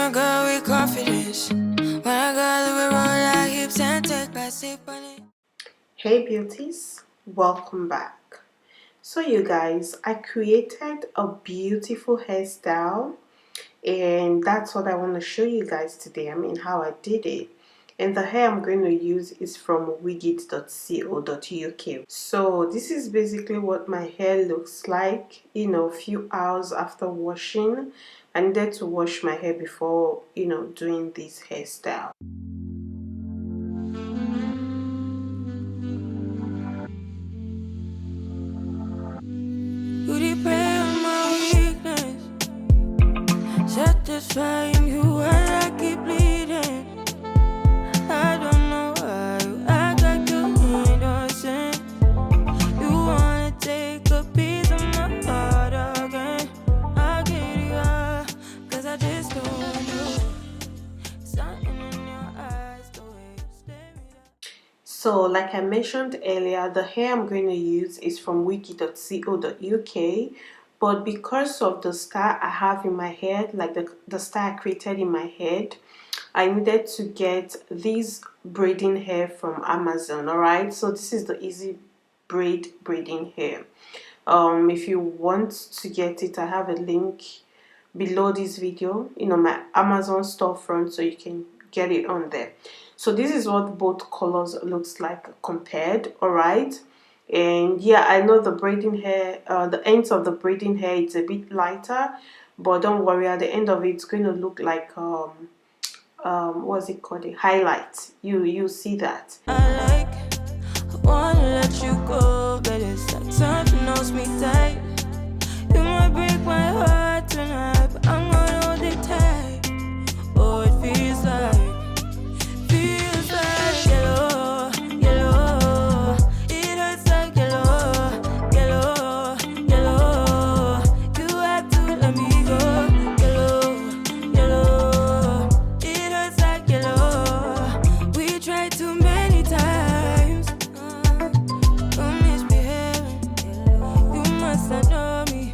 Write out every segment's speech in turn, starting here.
a girl with confidence. When I got a roll like hips and take back sip on it. Hey beauties, welcome back. So you guys, I created a beautiful hairstyle and that's what I want to show you guys today. I mean how I did it. And the hair I'm going to use is from wigit.co.uk. So this is basically what my hair looks like, you know, a few hours after washing. I needed to wash my hair before, you know, doing this hairstyle. You prey on my weakness, satisfying you when I keep bleeding. I don't know why you act like you innocent. You wanna take a piece of my heart again. I get it up, cause I just don't want you. Something in your eyes, the way you stare me down. So like I mentioned earlier, the hair I'm going to use is from wiki.co.uk, but because of the style I have in my head, like the style I created in my head, I needed to get this braiding hair from Amazon. Alright, so this is the easy braiding hair. If you want to get it, I have a link below this video, you know, my Amazon storefront, so you can get it on there. So this is what both colors looks like compared. All right, and yeah, I know the braiding hair, the ends of the braiding hair, it's a bit lighter, but don't worry, at the end of it, it's going to look like what's it called, a highlight. You see that. I wanna let you go, but it's like something knows me tight. You might break my heart tonight, but I'm gonna hold it tight. Oh, it feels like yellow, yellow. It hurts like yellow, yellow, yellow. You have to let me go, yellow, yellow. It hurts like yellow. We tried too many times. Don't misbehaving. You must not know me.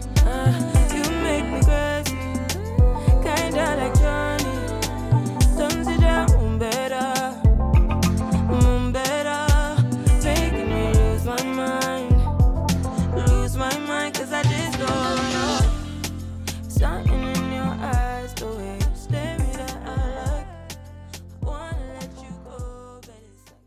You make me crazy, kinda like Johnny. Thumbs it down better, making me lose my mind, cause I just don't know. Something in your eyes, the way you stare me that I like. Wanna let you go, but it's like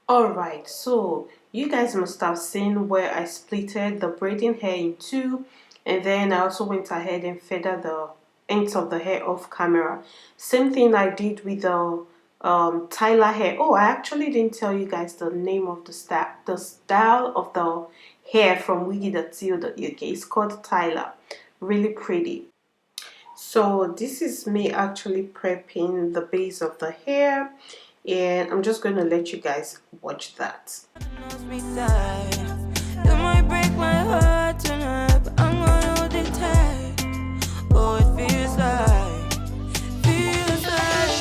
Alright, so you guys must have seen where I splitted the braiding hair in two, and then I also went ahead and feathered the ends of the hair off camera. Same thing I did with the Tyla hair. Oh, I actually didn't tell you guys the name of the style of the hair from wiki.co.uk. It's called Tyla. Really pretty. So this is me actually prepping the base of the hair, and I'm just going to let you guys watch that. knows me tight. You might break my heart tonight, but I'm gonna hold it tight. Oh, it feels like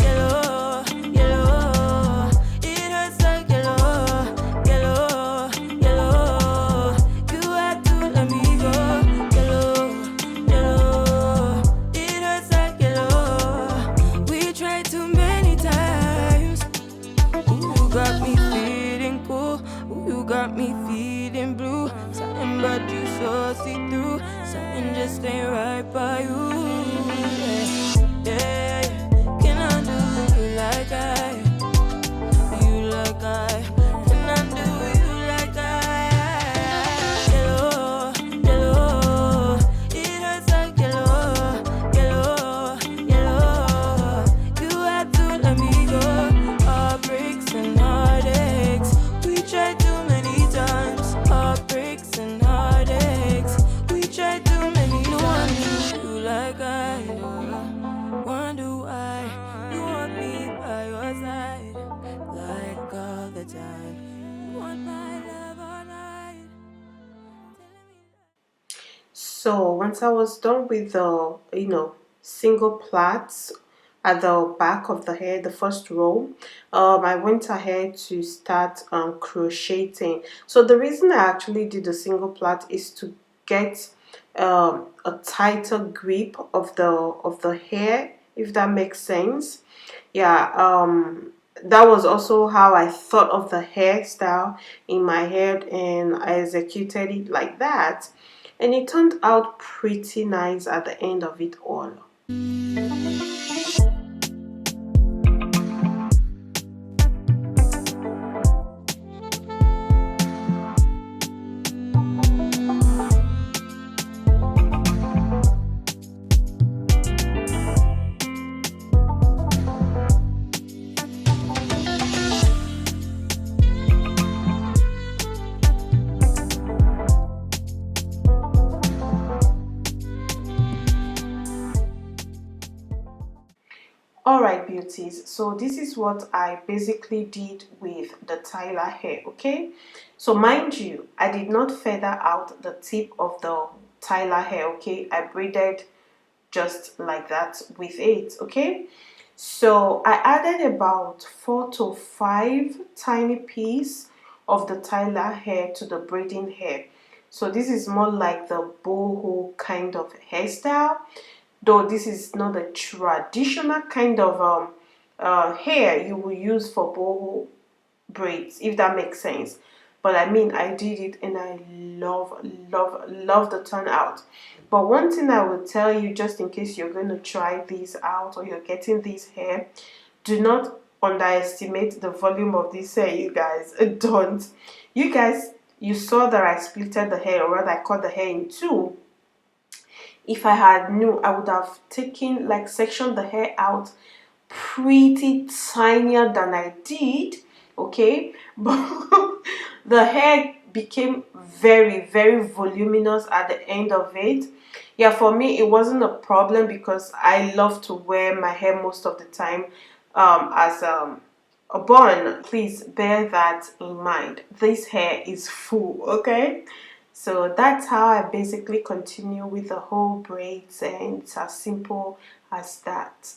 yellow, yellow. It hurts like yellow, yellow, yellow. You have to let me go, yellow, yellow. It hurts like yellow. We tried too many times. Ooh, you got me feeling cool. Ooh, you got me feeling blue. Something about you so see-through. Something just ain't right by you. Yeah, can I do you like I? You like I? Can I do you like I? Yellow, yellow. It hurts like yellow, yellow, yellow. You have to let me go. Heartbreaks and heartaches. We tried too many times. Heartbreaks and heartaches. We tried too many times. You like I. Wonder why you want me by your side, like all the time. You want my love all night. So once I was done with the, you know, single plaits at the back of the hair, the first row, I went ahead to start crocheting. So the reason I actually did the single plait is to get a tighter grip of the hair if that makes sense. Yeah, that was also how I thought of the hairstyle in my head, and I executed it like that, and it turned out pretty nice at the end of it all. Alright, beauties, so this is what I basically did with the Tyla hair. Okay, so mind you, I did not feather out the tip of the Tyla hair. Okay, I braided just like that with it. Okay, so I added about 4 to 5 tiny pieces of the Tyla hair to the braiding hair. So this is more like the boho kind of hairstyle, though this is not the traditional kind of hair you will use for boho braids, if that makes sense. But I mean, I did it and I love the turnout. But one thing I will tell you, just in case you're going to try these out or you're getting this hair, do not underestimate the volume of this hair, you guys. Don't. You guys, you saw that I splitted the hair, or rather I cut the hair in two. If I had knew, I would have taken, like, sectioned the hair out pretty tinier than I did. Okay, but the hair became very voluminous at the end of it. Yeah, for me it wasn't a problem because I love to wear my hair most of the time as a bun. Please bear that in mind. This hair is full. Okay, so that's how I basically continue with the whole braids, and it's as simple as that.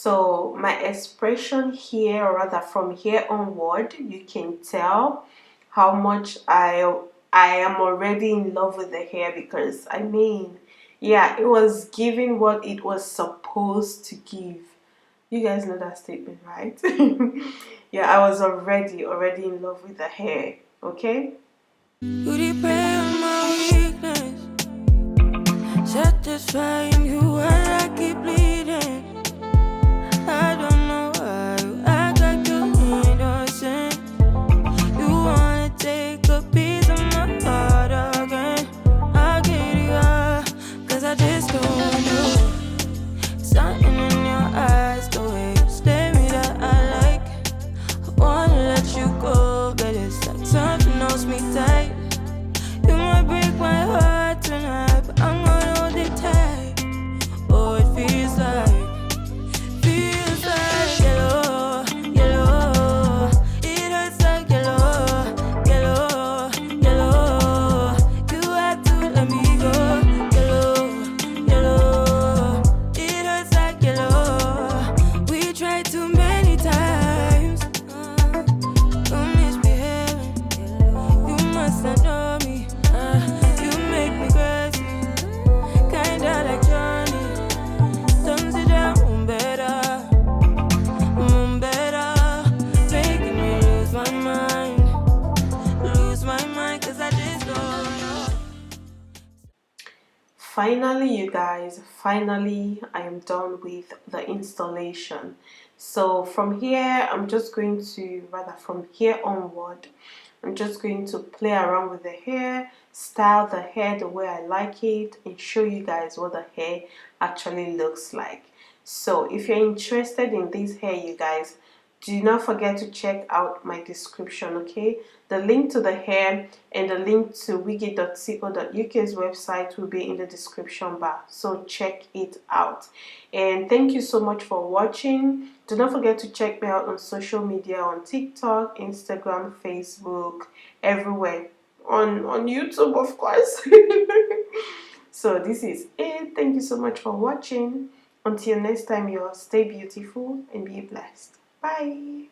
So my expression here, or rather from here onward, you can tell how much I am already in love with the hair, because I mean, yeah, it was giving what it was supposed to give. You guys know that statement, right? Yeah, I was already in love with the hair. Okay. You depend on my weakness, satisfying you while I keep bleeding. I don't know why you act like you innocent. You wanna take a piece of my heart again. I'll get you up, 'cause I just don't know. Something in your eyes, the way you stare me that I like. I wanna let you go, but it's like something holds me tight. You might break my heart tonight, but I'm gonna hold it tight. Oh, it feels like yellow, yellow. It hurts like yellow, yellow, yellow. You had to let me go. Yellow, yellow. It hurts like yellow. We tried too many times. You misbehaving. You must not know me. You make me crazy. Kinda like Johnny. Don't sit down better. Better. Making me lose my mind. Lose my mind, 'cause I just don't know. Finally, you guys, finally I am done with the installation. So from here, I'm just going to, rather from here onward, I'm just going to play around with the hair, style the hair the way I like it, and show you guys what the hair actually looks like. So if you're interested in this hair, you guys, do not forget to check out my description, okay? The link to the hair and the link to wiki.co.uk's website will be in the description bar, so check it out. And thank you so much for watching. Do not forget to check me out on social media, on TikTok, Instagram, Facebook, everywhere. On YouTube, of course. So this is it. Thank you so much for watching. Until next time, y'all, stay beautiful and be blessed. Bye.